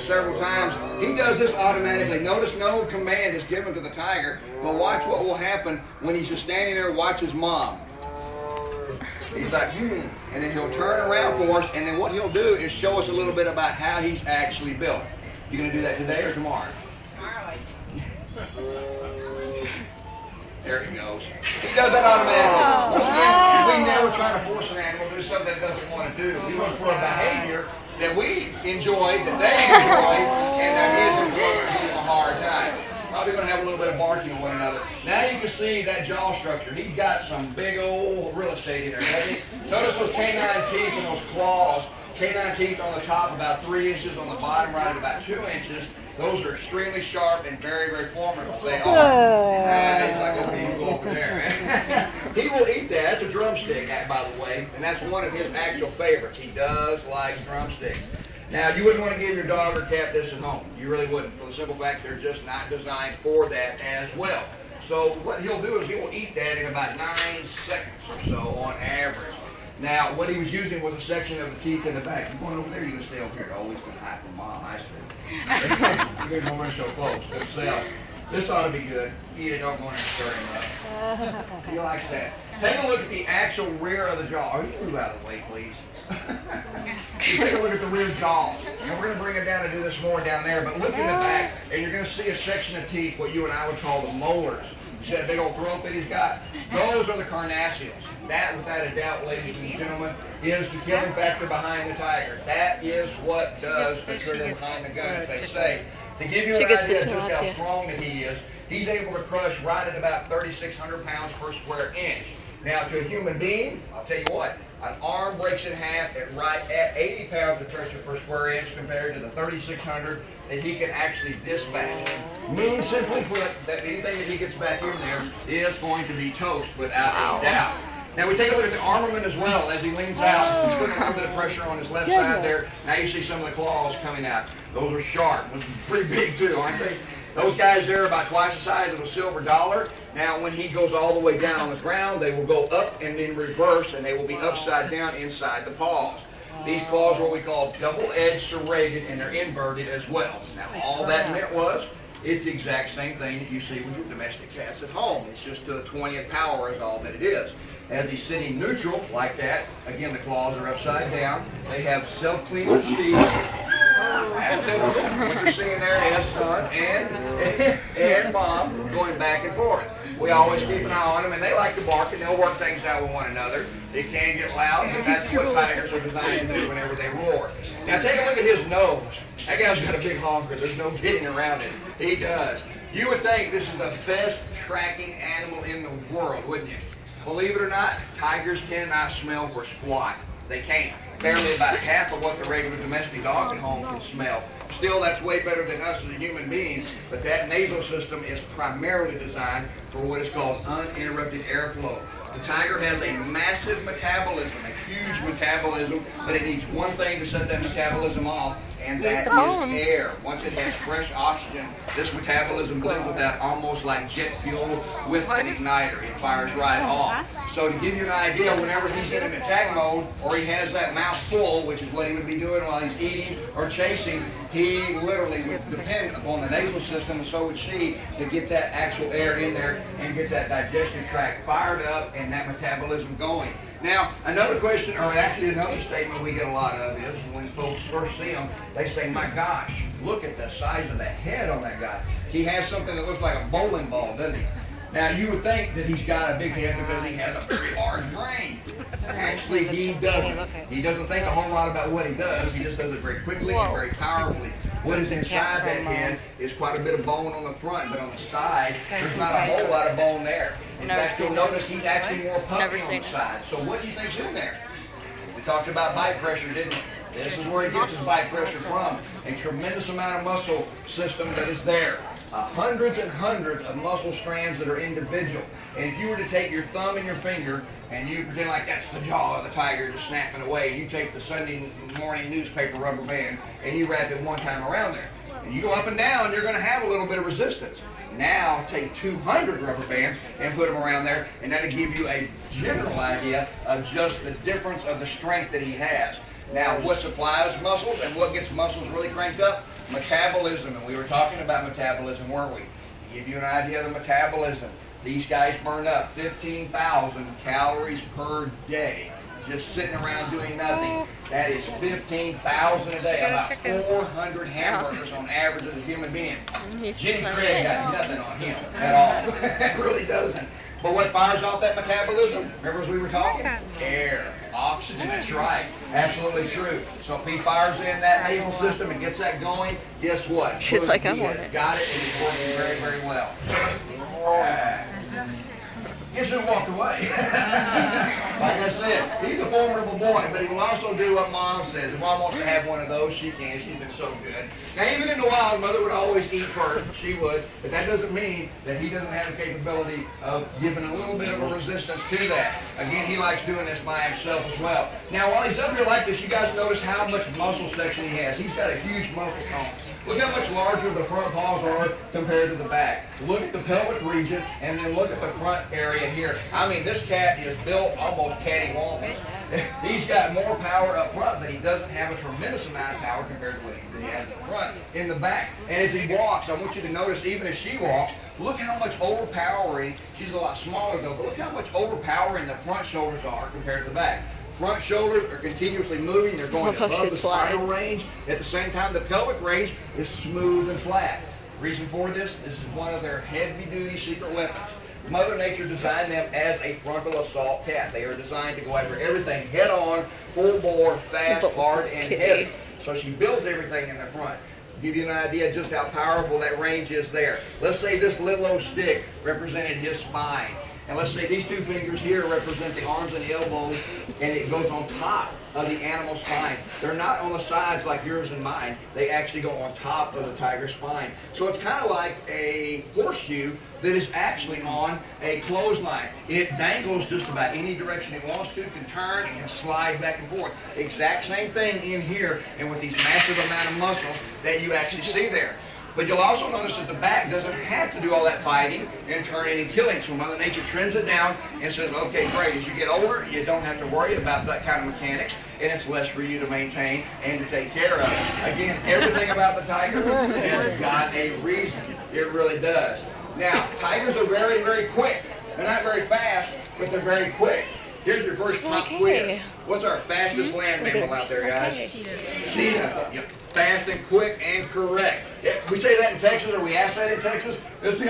several times. He does this automatically. Notice no command is given to the tiger, but watch what will happen when he's just standing there and watches mom. He's like, and then he'll turn around for us, and then what he'll do is show us a little bit about how he's actually built. You gonna do that today or tomorrow? Tomorrow. There he goes. He does that automatically. Once again, we never try to force an animal to do something that doesn't want to do. We look for a behavior that we enjoy, that they enjoy, and that is enjoying a hard time. Probably going to have a little bit of barking at one another. Now you can see that jaw structure. He's got some big old real estate in there, doesn't he? Notice those canine teeth and those claws. Canine teeth on the top about 3 inches, on the bottom right at about 2 inches. Those are extremely sharp and very, very formidable. They are. He's like, okay, you go over there. He will eat that. That's a drumstick, by the way, and that's one of his actual favorites. He does like drumsticks. Now, you wouldn't want to give your dog or cat this at home. You really wouldn't, for the simple fact they're just not designed for that as well. So what he'll do is he will eat that in about 9 seconds or so on average. Now, what he was using was a section of the teeth in the back. You going over there, you're going to stay over here. Always going to hide from mom, I see. You're going to go in so close themselves. This ought to be good. Eat it, don't go in and stir him up. He likes that. Take a look at the actual rear of the jaw. Oh, you move out of the way, please. Take a look at the rear jaws. And we're going to bring it down and do this more down there. But look in the back, and you're going to see a section of teeth, what you and I would call the molars. You see that big old throat that he's got? Those are the carnassials. That, without a doubt, ladies and gentlemen, is the killing factor behind the tiger. That is what does the trigger behind the gun, as they say. To give you an idea of just how strong that he is, he's able to crush right at about 3,600 pounds per square inch. Now, to a human being, I'll tell you what, an arm breaks in half at right at 80 pounds of pressure per square inch compared to the 3,600 that he can actually dispatch. Meaning, simply put, that anything that he gets back in there is going to be toast without a doubt. Now we take a look at the armament as well as he leans out. He's putting a little bit of pressure on his left side there. Now you see some of the claws coming out. Those are sharp. Pretty big too, aren't they? Those guys there are about twice the size of a silver dollar. Now when he goes all the way down on the ground, they will go up and then reverse, and they will be upside down inside the paws. These claws are what we call double-edged serrated, and they're inverted as well. Now all that meant was, it's the exact same thing that you see with your domestic cats at home. It's just to the 20th power is all that it is. As he's sitting neutral like that, again the claws are upside down. They have self-cleaning sheaths. That's typical. What you're seeing there is son and mom going back and forth. We always keep an eye on them, and they like to bark, and they'll work things out with one another. It can get loud, but that's what tigers are designed to do whenever they roar. Now take a look at his nose. That guy's got a big honker. There's no getting around it. He does. You would think this is the best tracking animal in the world, wouldn't you? Believe it or not, tigers cannot smell for squat. They can't. Barely about half of what the regular domestic dog at home can smell. Still, that's way better than us as a human being, but that nasal system is primarily designed for what is called uninterrupted airflow. The tiger has a massive metabolism, a huge metabolism, but it needs one thing to set that metabolism off, and that is air. Once it has fresh oxygen, this metabolism blends with that almost like jet fuel with an igniter. It fires right off. So to give you an idea, whenever he's in an attack mode, or he has that mouth full, which is what he would be doing while he's eating or chasing, he literally would depend upon the nasal system, and so would she, to get that actual air in there and get that digestive tract fired up and that metabolism going. Now, another question, or actually another statement we get a lot of is when folks first see him, they say, my gosh, look at the size of the head on that guy. He has something that looks like a bowling ball, doesn't he? Now, you would think that he's got a big head because he has a very large brain. Actually, he doesn't. He doesn't think a whole lot about what he does. He just does it very quickly and very powerfully. What is inside that head is quite a bit of bone on the front, but on the side, there's not a whole lot of bone there. In fact, you'll notice he's actually more puffy on the side. So what do you think's in there? We talked about bite pressure, didn't we? This is where he gets his bite pressure from. A tremendous amount of muscle system that is there. Hundreds and hundreds of muscle strands that are individual. And if you were to take your thumb and your finger and you pretend like that's the jaw of the tiger just snapping away, and you take the Sunday morning newspaper rubber band and you wrap it one time around there, and you go up and down, you're going to have a little bit of resistance. Now take 200 rubber bands and put them around there, and that'll give you a general idea of just the difference of the strength that he has. Now, what supplies muscles and what gets muscles really cranked up? Metabolism, and we were talking about metabolism, weren't we? To give you an idea of the metabolism, these guys burn up 15,000 calories per day. Just sitting around doing nothing. That is 15,000 a day, about 400 hamburgers on average as a human being. Jenny Craig got nothing on him at all. It really doesn't. But what fires off that metabolism? Remember as we were talking? Air. Oxygen, that's right. Absolutely true. So if he fires in that nasal system and gets that going, guess what? She's like, I want it. Got it, and it's working very, very well. Guess who walked away? Like I said, he's a formidable boy, but he will also do what Mom says. If Mom wants to have one of those, she can. She's been so good. Now, even in the wild, Mother would always eat first. She would. But that doesn't mean that he doesn't have the capability of giving a little bit of a resistance to that. Again, he likes doing this by himself as well. Now, while he's up here like this, you guys notice how much muscle section he has. He's got a huge muscle tone. Look how much larger the front paws are compared to the back. Look at the pelvic region, and then look at the front area here. I mean, this cat is built almost cattywampus. He's got more power up front, but he doesn't have a tremendous amount of power compared to what he has in the front. In the back. And as he walks, I want you to notice, even as she walks, look how much overpowering, she's a lot smaller though, but look how much overpowering the front shoulders are compared to the back. Front shoulders are continuously moving. They're going above the spinal range. At the same time, the pelvic range is smooth and flat. Reason for this is one of their heavy-duty secret weapons. Mother Nature designed them as a frontal assault cat. They are designed to go after everything head-on, full bore, fast, hard, and heavy. So she builds everything in the front. Give you an idea just how powerful that range is there. Let's say this little old stick represented his spine. And let's say these two fingers here represent the arms and the elbows, and it goes on top of the animal's spine. They're not on the sides like yours and mine. They actually go on top of the tiger's spine. So it's kind of like a horseshoe that is actually on a clothesline. It dangles just about any direction it wants to, can turn, and can slide back and forth. Exact same thing in here, and with these massive amount of muscles that you actually see there. But you'll also notice that the back doesn't have to do all that fighting and turning and killing. So Mother Nature trims it down and says, okay, great, as you get older, you don't have to worry about that kind of mechanics, and it's less for you to maintain and to take care of. Again, everything about the tiger has got a reason. It really does. Now, tigers are very, very quick. They're not very fast, but they're very quick. Here's your first pop quiz. What's our fastest land mammal out there, guys? Cheetah. Yep. Fast and quick and correct. Yeah, we say that in Texas, or we ask that in Texas. It's the